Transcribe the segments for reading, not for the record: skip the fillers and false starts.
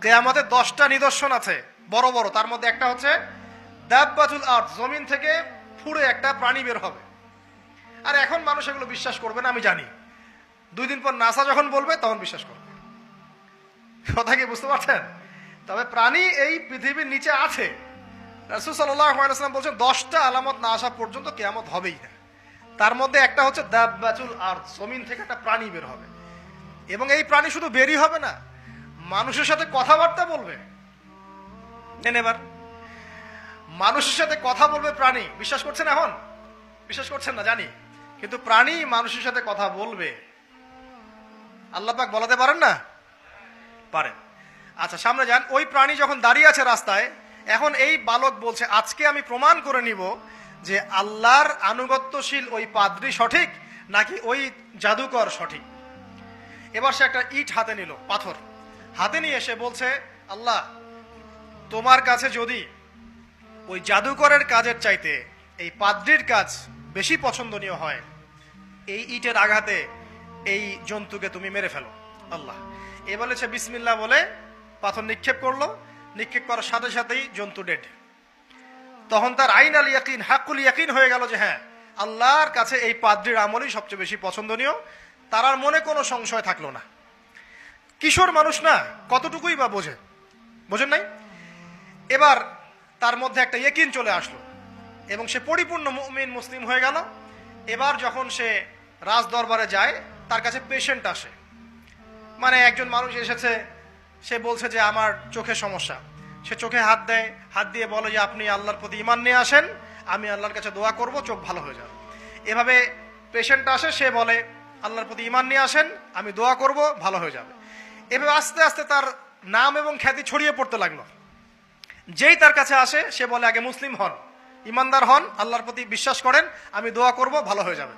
কিয়ামতের 10টা নিদর্শন আছে বড় বড়, তার মধ্যে একটা হচ্ছে দাব্বাতুল আরদ, জমিন থেকে ফুঁড়ে একটা প্রাণী বের হবে। আর এখন মানুষ এগুলো বিশ্বাস করবে না, আমি জানি। 2 দিন পর নাসা যখন বলবে তখন বিশ্বাস করবে। কথা কি বুঝতে পারছেন? তবে প্রাণী এই পৃথিবীর নিচে আছে। রাসূল সাল্লাল্লাহু আলাইহি ওয়াসাল্লাম বলছেন 10টা আলামত না আসা পর্যন্ত কিয়ামত হবেই না। তার মধ্যে একটা হচ্ছে দাব্বাতুল আরদ, জমিন থেকে একটা প্রাণী বের হবে। এবং এই প্রাণী শুধু বেরই হবে না, মানুষের সাথে কথাবার্তা বলবে। এবার মানুষের সাথে কথা বলবে প্রাণী। বিশ্বাস করছেন? এখন বিশ্বাস করছেন না জানি, কিন্তু প্রাণী মানুষের সাথে কথা বলবে। আল্লাহ পাক বলাতে পারেন না? পারেন। আচ্ছা, সামনে যান। ওই প্রাণী যখন দাঁড়িয়ে আছে রাস্তায়, এখন এই বালক বলছে আজকে আমি প্রমাণ করে নিব যে আল্লাহর আনুগত্যশীল ওই পাদ্রী সঠিক নাকি ওই জাদুকর সঠিক। এবার সে একটা ইট হাতে নিল, পাথর হাতে নিয়ে এসে বলছে, আল্লাহ তোমার কাছে যদি ওই জাদুকরের কাজের চাইতে এই পাদ্রীর কাজ বেশি পছন্দনীয় হয়, এই ইটের আঘাতে এই জন্তুকে তুমি মেরে ফেলো আল্লাহ। এ বলেছে বিসমিল্লাহ বলে পাথর নিক্ষেপ করলো। নিক্ষেপ করার সাথে সাথেই জন্তু ডেড। তখন তার আইন আল ইয়াকিন, হাক্কুল ইয়াকিন হয়ে গেল যে হ্যাঁ, আল্লাহর কাছে এই পাদ্রীর আমলই সবচেয়ে বেশি পছন্দনীয়। তার আর মনে কোনো সংশয় থাকলো না। কিশোর মানুষ না, কতটুকুই বা বোঝে, বোঝেন নাই? এবার তার মধ্যে একটা ইয়াকিন চলে আসলো এবং সে পরিপূর্ণ মুমিন মুসলিম হয়ে গেল। এবার যখন সে রাজ দরবারে যায়, তার কাছে পেশেন্ট আসে। মানে একজন মানুষ এসেছে, সে বলছে যে আমার চোখে সমস্যা। সে চোখে হাত দেয়, হাত দিয়ে বলে যে আপনি আল্লাহর প্রতি ঈমান নিয়ে আসেন, আমি আল্লাহর কাছে দোয়া করব, চোখ ভালো হয়ে যাবে। এভাবে পেশেন্ট আসে, সে বলে আল্লাহর প্রতি ঈমান নিয়ে আসেন, আমি দোয়া করব, ভালো হয়ে যাবে। এভাবে আস্তে আস্তে তার নাম এবং খ্যাতি ছড়িয়ে পড়তে লাগলো। যেই তার কাছে আসে সে বলে আগে মুসলিম হন, ইমানদার হন, আল্লাহর প্রতি বিশ্বাস করেন, আমি দোয়া করব, ভালো হয়ে যাবে।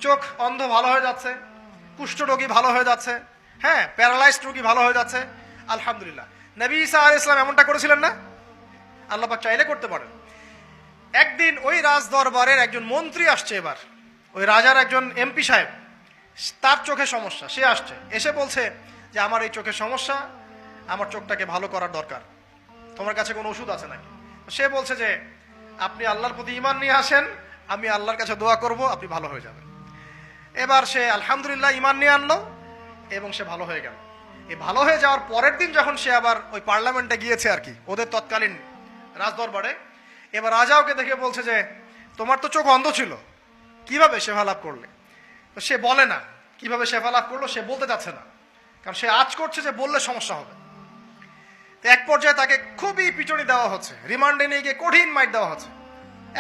চোখ অন্ধ ভালো হয়ে যাচ্ছে, কুষ্ঠরোগী ভালো হয়ে যাচ্ছে, হ্যাঁ, প্যারালাইজড রোগী ভালো হয়ে যাচ্ছে। আলহামদুলিল্লাহ। নবী ঈসা আলাইহিস সালাম এমনটা করেছিলেন না? আল্লাহ পাক চাইলে করতে পারেন। একদিন ওই রাজ দরবারের একজন মন্ত্রী আসছে। এবার ওই রাজার একজন এমপি সাহেব, তার চোখে সমস্যা। সে আসছে, এসে বলছে যে আমার এই চোখে সমস্যা, আমার চোখটাকে ভালো করার দরকার, তোমার কাছে কোনো ওষুধ আছে নাকি? সে বলছে যে আপনি আল্লাহর প্রতি ঈমান নিয়ে আসেন, আমি আল্লাহর কাছে দোয়া করব, আপনি ভালো হয়ে যাবেন। এবার সে আলহামদুলিল্লাহ ঈমান নিয়ে আনলো এবং সে ভালো হয়ে গেল। এই ভালো হয়ে যাওয়ার পরের দিন যখন সে আবার ওই পার্লামেন্টে গিয়েছে আর কি, ওদের তৎকালীন রাজদরবারে, এবার রাজা ওকে দেখে বলছে যে তোমার তো চোখ অন্ধ ছিল, কিভাবে শেফা লাভ করলে? তো সে বলে না কিভাবে শেফা লাভ করলো, সে বলতে চাচ্ছে না, কারণ সে আজ করছে যে বললে সমস্যা হবে। তো এক পর্যায়ে তাকে খুবই পিটুনি দেওয়া হচ্ছে, রিমান্ডে নিয়ে গিয়ে কঠিন মাইর দেওয়া হচ্ছে।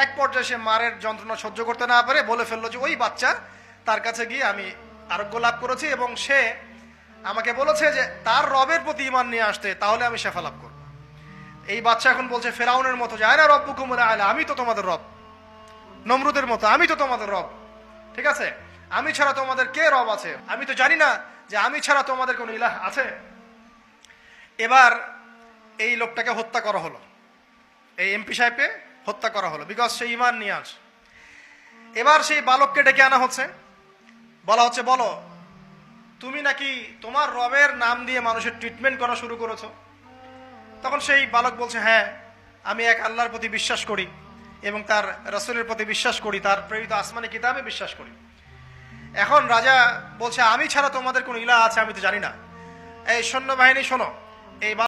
এক পর্যায়ে সে মারের যন্ত্রণা সহ্য করতে না পারে বলে ফেললো যে ওই বাচ্চা, তার কাছে গিয়ে আমি আরোগ্য লাভ করেছি এবং সে আমাকে বলেছে যে তার রবের প্রতি ঈমান নিয়ে আসতে, তাহলে আমি শেফা লাভ করব। এই বাচ্চা এখন বলছে ফেরাউনের মতো যে আয়না রব্বুকুমুল আ'লা, আমি তো তোমাদের রব। নমরুদের মতো আমি তো তোমাদের রব, ঠিক আছে? আমি ছাড়া তোমাদের কে রব আছে? আমি তো জানি না যে আমি ছাড়া তোমাদের কোনো ইলাহ আছে। এবার এই লোকটাকে হত্যা করা হলো, এই এমপি সাহেবকে হত্যা করা হলো, বিকজ সে ঈমান নিয়ে আসে। এবার সেই বালককে ডেকে আনা হচ্ছে, বলা হচ্ছে বলো তুমি নাকি তোমার রবের নাম দিয়ে মানুষের ট্রিটমেন্ট করা শুরু করেছো। তখন সেই বালক বলছে হ্যাঁ, আমি এক আল্লাহর প্রতি বিশ্বাস করি এবং তার রাসূলের প্রতি বিশ্বাস করি, তার প্রেরিত আসমানি কিতাবে বিশ্বাস করি। এখন রাজা বলছে আমি ছাড়া তোমাদের কোন ইলাহ আছে আমি তো জানি না। এই সৈন্যবাহিনী শোনো, এই